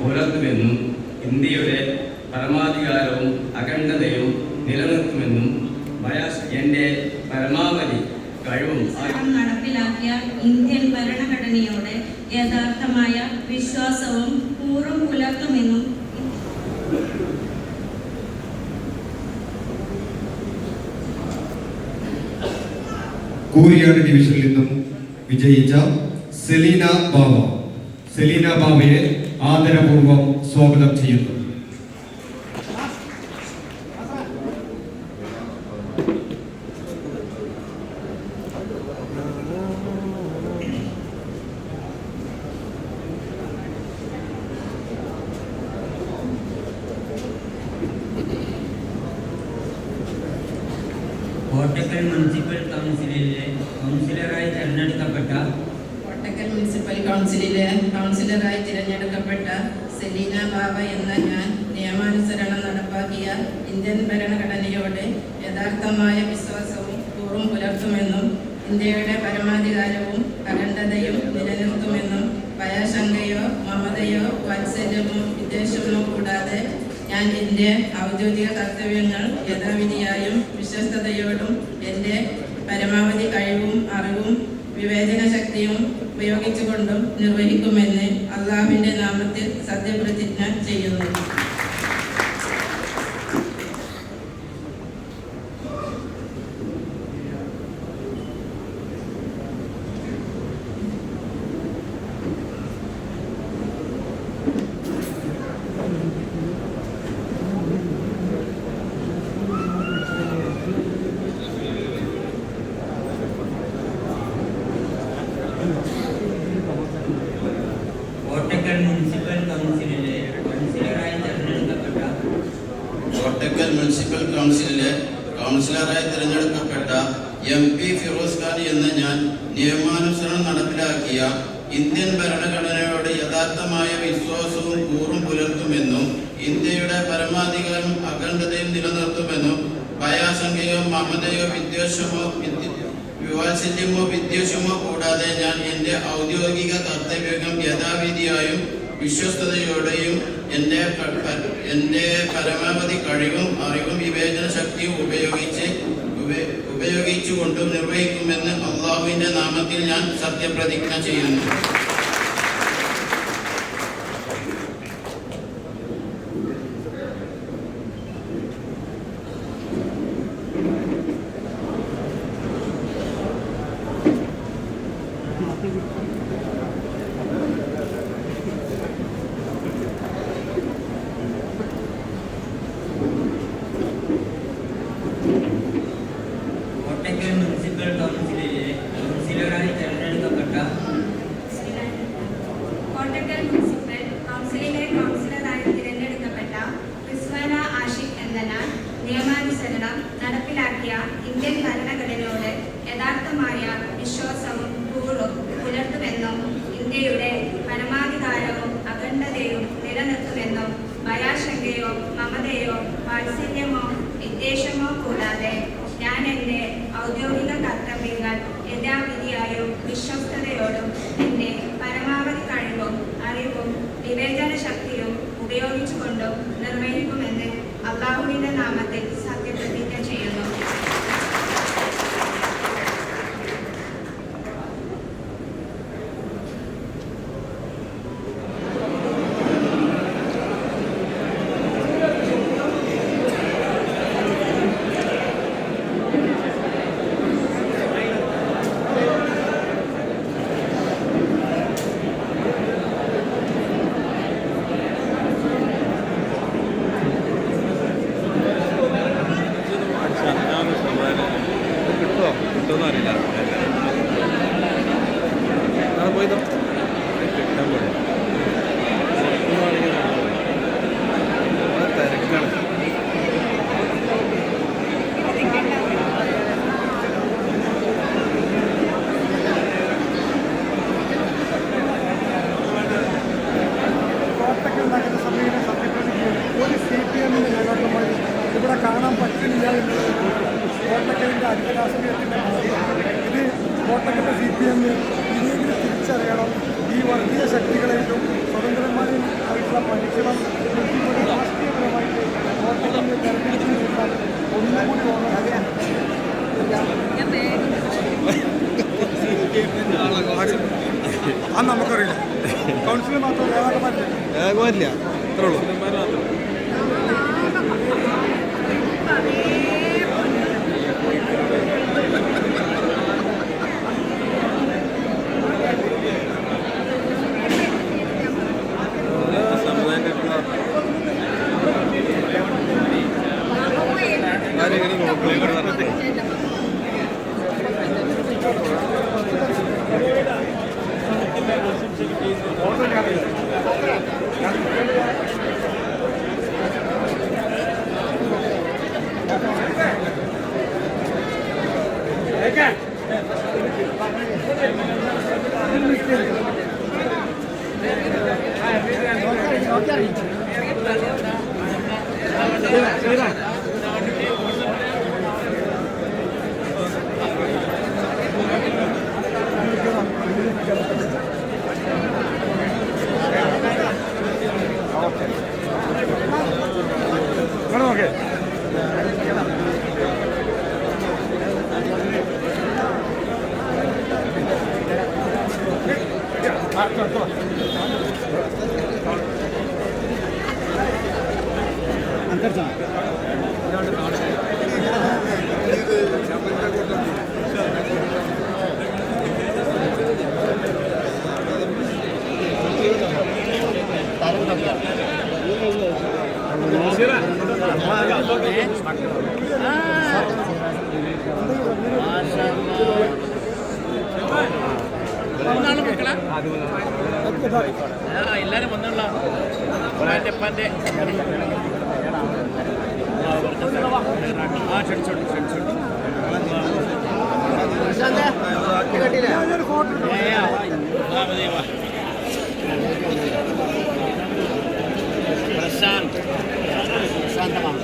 പുലർത്തുമെന്നും ഇന്ത്യയുടെ പരമാധികാരവും അഖണ്ഡതയും നിലനിർത്തുമെന്നും എൻ്റെ പരമാവധി കഴിവും നടപ്പിലാക്കിയ ഇന്ത്യൻ ഭരണഘടനയോട് യഥാർത്ഥമായ വിശ്വാസവും കൂറും പുലർത്തുമെന്നും കൂരിയാട് ഡിവിഷനിൽ നിന്നും വിജയിച്ച സെലീന ബാബയെ ആദരപൂർവ്വം സ്വാഗതം ചെയ്യുന്നു. കോട്ടക്കൽ മുനിസിപ്പൽ കൗൺസിലറായി തിരഞ്ഞെടുക്കപ്പെട്ട സെലീന ബാബ എന്ന ഞാൻ നിയമാനുസരണം നടപ്പാക്കിയ ഇന്ത്യൻ ഭരണഘടനയോട് യഥാർത്ഥമായ വിശ്വാസവും കൂറും പുലർത്തുമെന്നും ഇന്ത്യയുടെ പരമാധികാരവും അഖണ്ഡതയും നിലനിർത്തുമെന്നും ഭയാശങ്കയോ മമതയോ വാത്സല്യമോ വിദ്വേഷമോ കൂടാതെ ഞാൻ എൻ്റെ ഔദ്യോഗിക കർത്തവ്യങ്ങൾ യഥാവിധിയായും വിശ്വസ്തയോടും എൻ്റെ പരമാവധി കഴിവും അറിവും വിവേചന ശക്തിയും ഉപയോഗിച്ചുകൊണ്ടും നിർവഹിക്കുമെന്ന് അള്ളാഹുവിൻ്റെ നാമത്തിൽ സത്യപ്രതിജ്ഞ ചെയ്യുന്നു. കോട്ടക്കൽ മുനിസിപ്പൽ കൗൺസിലറായി തിരഞ്ഞെടുക്കപ്പെട്ട MP ഫിറോസ് ഖാൻ എന്ന ഞാൻ നിയമാനുസരണം നടപ്പിലാക്കിയ ഇന്ത്യൻ ഭരണഘടനയോട് യഥാർത്ഥമായ വിശ്വാസവും കൂറും പുലർത്തുമെന്നും ഇന്ത്യയുടെ പരമാധികാരം അഖണ്ഡതയും നിലനിർത്തുമെന്നും ഭയാശങ്കയോ മമതയോ വാത്സല്യമോ വിദ്വേഷമോ കൂടാതെ ഞാൻ എൻ്റെ ഔദ്യോഗിക കർത്തവ്യം യഥാവിധിയായും വിശ്വസ്തയോടെയും എൻ്റെ പരമാവധി കഴിവും അറിവും വിവേചന ശക്തിയും ഉപയോഗിച്ചുകൊണ്ടും നിർവഹിക്കുമെന്ന് അള്ളാഹുവിൻ്റെ നാമത്തിൽ ഞാൻ സത്യപ്രതിജ്ഞ ചെയ്യുന്നു. കോട്ടക്കൽ മുനിസിപ്പൽ കൗൺസിലറായി തിരഞ്ഞെടുക്കപ്പെട്ട റിസ്വാന ആഷിഖ് എന്ന ഞാൻ നിയമാനുസരണം നടപ്പിലാക്കിയ ഇന്ത്യൻ ഭരണഘടനയോട് യഥാർത്ഥമായ വിശ്വാസവും കൂറും പുലർത്തുമെന്നും ഇന്ത്യയുടെ പരമാധികാരവും അഖണ്ഡതയും നിലനിർത്തുമെന്നും ഭയാശങ്കയോ മമതയോ വാത്സല്യമോ വിദ്വേഷമോ കൂടാതെ ഞാൻ എൻ്റെ ഔദ്യോഗിക കർത്തവ്യങ്ങൾ യഥാവിധിയായും വിശ്വസ്തയോടും എൻ്റെ പരമാവധി കഴിവും അറിവും വിവേചന ശക്തിയും ഉപയോഗിച്ചുകൊണ്ടും നിർവഹിക്കുമെന്ന് അള്ളാഹുവിൻ്റെ നാമത്തിൽ സത്യപ്രതിജ്ഞ ചെയ്യുന്നു. പരീക്ഷണം രാഷ്ട്രീയപരമായിട്ട് വോട്ടിങ്ങിന്റെ തെരഞ്ഞെടുപ്പ് നേരിട്ടാൽ ഒന്നുകൂടി അത് നമുക്കറിയില്ല. കൗൺസിലർ മാത്രം ഏകാകമാരില്ല, അത്രേ ഉള്ളൂ. എല്ലാരും വന്നുള്ള പ്പാൻ്റെ പ്രശാന്തമാണ്.